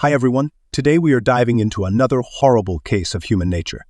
Hi everyone, today we are diving into another horrible case of human nature.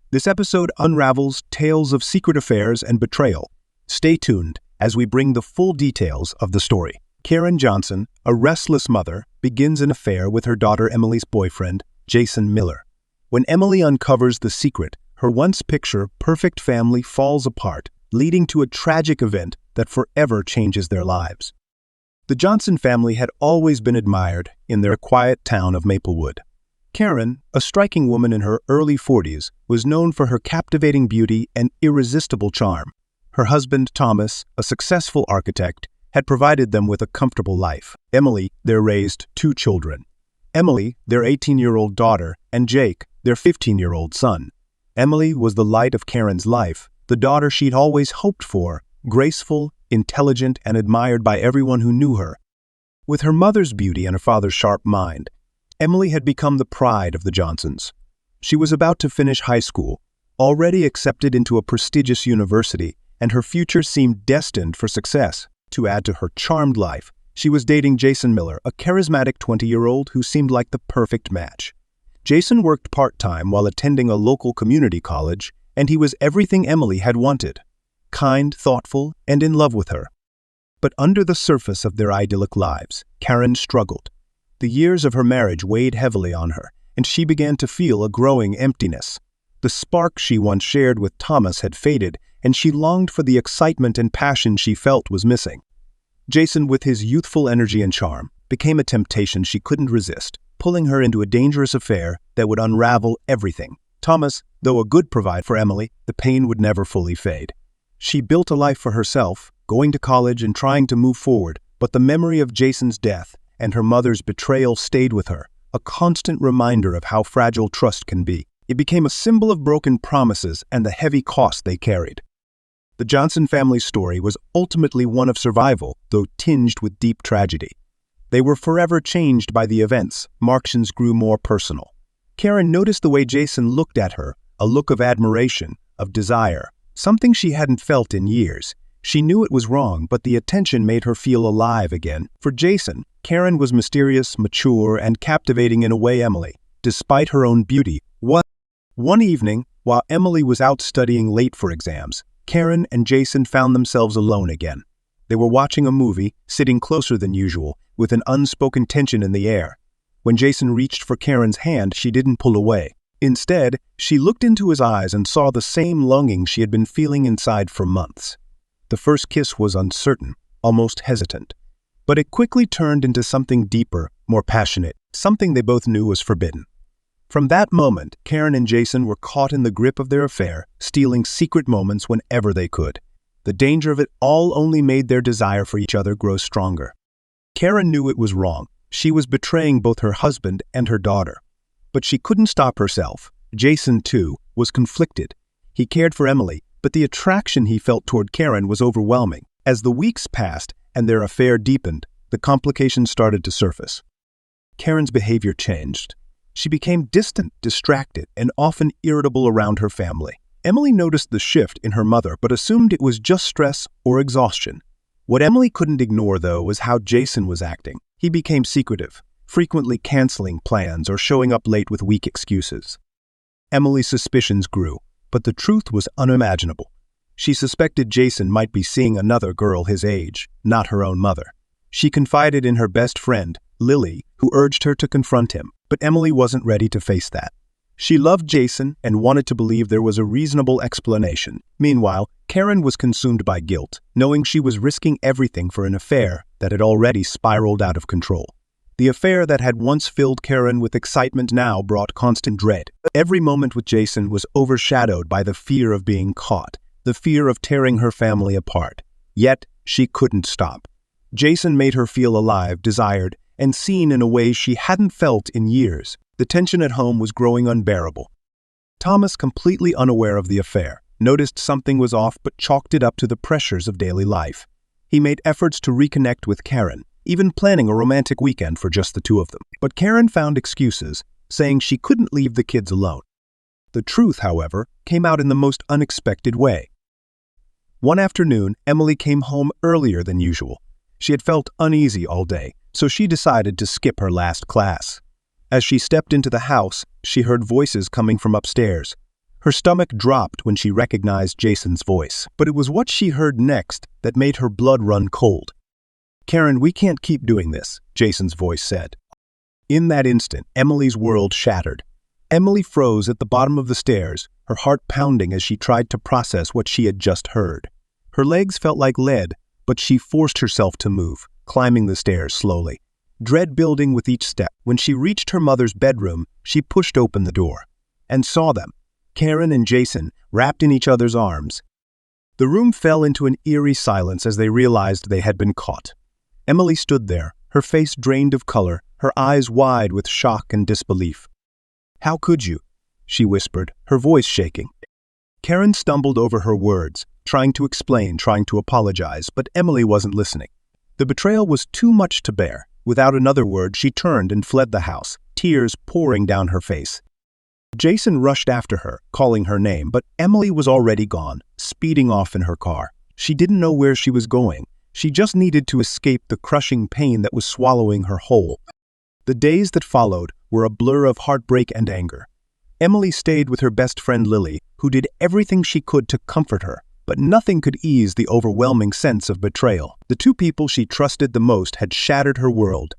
This episode unravels tales of secret affairs and betrayal. Stay tuned as we bring the full details of the story. Karen Johnson, a restless mother, begins an affair with her daughter Emily's boyfriend, Jason Miller. When Emily uncovers the secret, her once picture-perfect family falls apart, leading to a tragic event that forever changes their lives. The Johnson family had always been admired in their quiet town of Maplewood. Karen, a striking woman in her early 40s, was known for her captivating beauty and irresistible charm. Her husband, Thomas, a successful architect, had provided them with a comfortable life. Emily, they raised 2 children. Emily, their 18-year-old daughter, and Jake, their 15-year-old son. Emily was the light of Karen's life, the daughter she'd always hoped for, graceful, intelligent, and admired by everyone who knew her. With her mother's beauty and her father's sharp mind, Emily had become the pride of the Johnsons. She was about to finish high school, already accepted into a prestigious university, and her future seemed destined for success. To add to her charmed life, she was dating Jason Miller, a charismatic 20-year-old who seemed like the perfect match. Jason worked part-time while attending a local community college, and he was everything Emily had wanted. Kind, thoughtful, and in love with her. But under the surface of their idyllic lives, Karen struggled. The years of her marriage weighed heavily on her, and she began to feel a growing emptiness. The spark she once shared with Thomas had faded, and she longed for the excitement and passion she felt was missing. Jason, with his youthful energy and charm, became a temptation she couldn't resist, pulling her into a dangerous affair that would unravel everything. Thomas, though a good provider for Emily, the pain would never fully fade. She built a life for herself, going to college and trying to move forward, but the memory of Jason's death and her mother's betrayal stayed with her, a constant reminder of how fragile trust can be. It became a symbol of broken promises and the heavy cost they carried. The Johnson family's story was ultimately one of survival, though tinged with deep tragedy. They were forever changed by the events. Marktions grew more personal. Karen noticed the way Jason looked at her, a look of admiration, of desire, something she hadn't felt in years. She knew it was wrong, but the attention made her feel alive again. For Jason, Karen was mysterious, mature, and captivating in a way Emily, despite her own beauty. One evening, while Emily was out studying late for exams, Karen and Jason found themselves alone again. They were watching a movie, sitting closer than usual, with an unspoken tension in the air. When Jason reached for Karen's hand, she didn't pull away. Instead, she looked into his eyes and saw the same longing she had been feeling inside for months. The first kiss was uncertain, almost hesitant, but it quickly turned into something deeper, more passionate, something they both knew was forbidden. From that moment, Karen and Jason were caught in the grip of their affair, stealing secret moments whenever they could. The danger of it all only made their desire for each other grow stronger. Karen knew it was wrong. She was betraying both her husband and her daughter. But she couldn't stop herself. Jason, too, was conflicted. He cared for Emily, but the attraction he felt toward Karen was overwhelming. As the weeks passed and their affair deepened, the complications started to surface. Karen's behavior changed. She became distant, distracted, and often irritable around her family. Emily noticed the shift in her mother, but assumed it was just stress or exhaustion. What Emily couldn't ignore, though, was how Jason was acting. He became secretive, frequently canceling plans or showing up late with weak excuses. Emily's suspicions grew, but the truth was unimaginable. She suspected Jason might be seeing another girl his age, not her own mother. She confided in her best friend, Lily, who urged her to confront him, but Emily wasn't ready to face that. She loved Jason and wanted to believe there was a reasonable explanation. Meanwhile, Karen was consumed by guilt, knowing she was risking everything for an affair that had already spiraled out of control. The affair that had once filled Karen with excitement now brought constant dread. Every moment with Jason was overshadowed by the fear of being caught, the fear of tearing her family apart. Yet, she couldn't stop. Jason made her feel alive, desired, and seen in a way she hadn't felt in years. The tension at home was growing unbearable. Thomas, completely unaware of the affair, noticed something was off but chalked it up to the pressures of daily life. He made efforts to reconnect with Karen, even planning a romantic weekend for just the two of them. But Karen found excuses, saying she couldn't leave the kids alone. The truth, however, came out in the most unexpected way. One afternoon, Emily came home earlier than usual. She had felt uneasy all day, so she decided to skip her last class. As she stepped into the house, she heard voices coming from upstairs. Her stomach dropped when she recognized Jason's voice, but it was what she heard next that made her blood run cold. "Karen, we can't keep doing this," Jason's voice said. In that instant, Emily's world shattered. Emily froze at the bottom of the stairs, her heart pounding as she tried to process what she had just heard. Her legs felt like lead, but she forced herself to move, climbing the stairs slowly, dread building with each step. When she reached her mother's bedroom, she pushed open the door and saw them, Karen and Jason, wrapped in each other's arms. The room fell into an eerie silence as they realized they had been caught. Emily stood there, her face drained of color, her eyes wide with shock and disbelief. "How could you?" she whispered, her voice shaking. Karen stumbled over her words, trying to explain, trying to apologize, but Emily wasn't listening. The betrayal was too much to bear. Without another word, she turned and fled the house, tears pouring down her face. Jason rushed after her, calling her name, but Emily was already gone, speeding off in her car. She didn't know where she was going. She just needed to escape the crushing pain that was swallowing her whole. The days that followed were a blur of heartbreak and anger. Emily stayed with her best friend Lily, who did everything she could to comfort her, but nothing could ease the overwhelming sense of betrayal. The two people she trusted the most had shattered her world.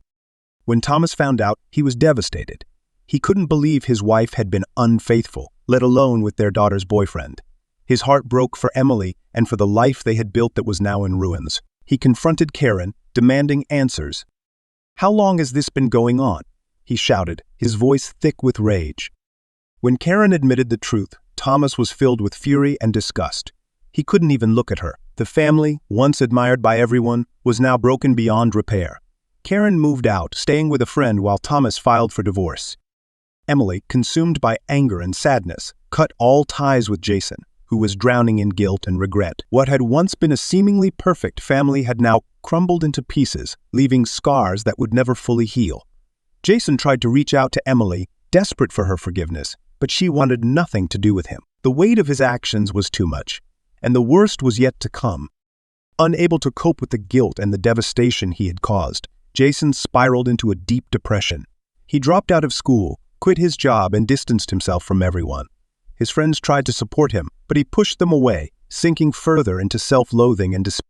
When Thomas found out, he was devastated. He couldn't believe his wife had been unfaithful, let alone with their daughter's boyfriend. His heart broke for Emily and for the life they had built that was now in ruins. He confronted Karen, demanding answers. "How long has this been going on?" he shouted, his voice thick with rage. When Karen admitted the truth, Thomas was filled with fury and disgust. He couldn't even look at her. The family, once admired by everyone, was now broken beyond repair. Karen moved out, staying with a friend while Thomas filed for divorce. Emily, consumed by anger and sadness, cut all ties with Jason, who was drowning in guilt and regret. What had once been a seemingly perfect family had now crumbled into pieces, leaving scars that would never fully heal. Jason tried to reach out to Emily, desperate for her forgiveness, but she wanted nothing to do with him. The weight of his actions was too much, and the worst was yet to come. Unable to cope with the guilt and the devastation he had caused, Jason spiraled into a deep depression. He dropped out of school, quit his job, and distanced himself from everyone. His friends tried to support him, but he pushed them away, sinking further into self-loathing and despair.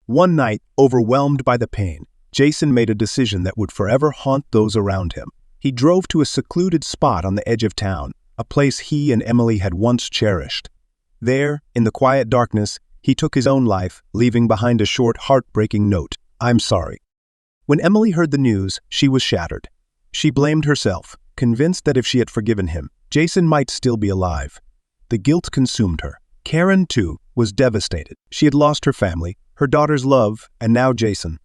One night, overwhelmed by the pain, Jason made a decision that would forever haunt those around him. He drove to a secluded spot on the edge of town, a place he and Emily had once cherished. There, in the quiet darkness, he took his own life, leaving behind a short, heartbreaking note, "I'm sorry." When Emily heard the news, she was shattered. She blamed herself, convinced that if she had forgiven him, Jason might still be alive. The guilt consumed her. Karen, too, was devastated. She had lost her family, her daughter's love, and now Jason,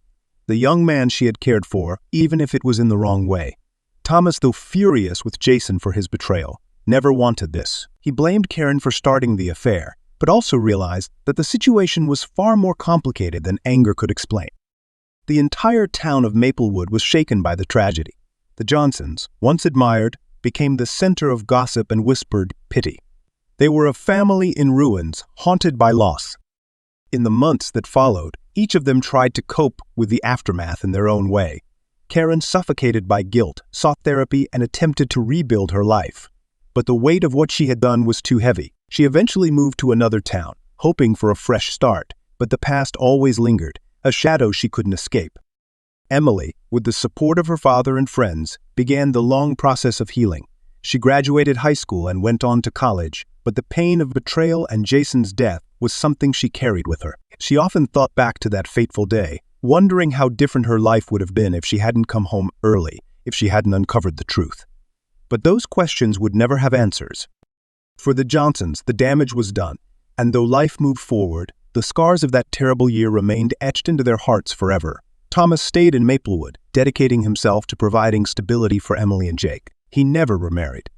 the young man she had cared for, even if it was in the wrong way. Thomas, though furious with Jason for his betrayal, never wanted this. He blamed Karen for starting the affair, but also realized that the situation was far more complicated than anger could explain. The entire town of Maplewood was shaken by the tragedy. The Johnsons, once admired, became the center of gossip and whispered pity. They were a family in ruins, haunted by loss. In the months that followed, each of them tried to cope with the aftermath in their own way. Karen, suffocated by guilt, sought therapy and attempted to rebuild her life. But the weight of what she had done was too heavy. She eventually moved to another town, hoping for a fresh start, but the past always lingered, a shadow she couldn't escape. Emily, with the support of her father and friends, began the long process of healing. She graduated high school and went on to college, but the pain of betrayal and Jason's death was something she carried with her. She often thought back to that fateful day, wondering how different her life would have been if she hadn't come home early, if she hadn't uncovered the truth. But those questions would never have answers. For the Johnsons, the damage was done, and though life moved forward, the scars of that terrible year remained etched into their hearts forever. Thomas stayed in Maplewood, dedicating himself to providing stability for Emily and Jake. He never remarried.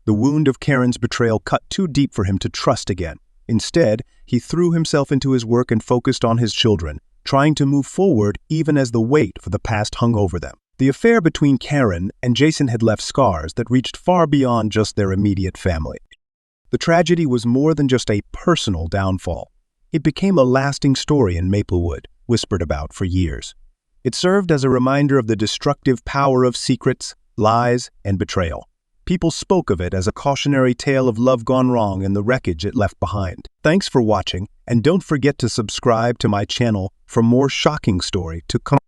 The wound of Karen's betrayal cut too deep for him to trust again. Instead, he threw himself into his work and focused on his children, trying to move forward even as the weight for the past hung over them. The affair between Karen and Jason had left scars that reached far beyond just their immediate family. The tragedy was more than just a personal downfall. It became a lasting story in Maplewood, whispered about for years. It served as a reminder of the destructive power of secrets, lies, and betrayal. People spoke of it as a cautionary tale of love gone wrong and the wreckage it left behind. Thanks for watching, and don't forget to subscribe to my channel for more shocking story to come.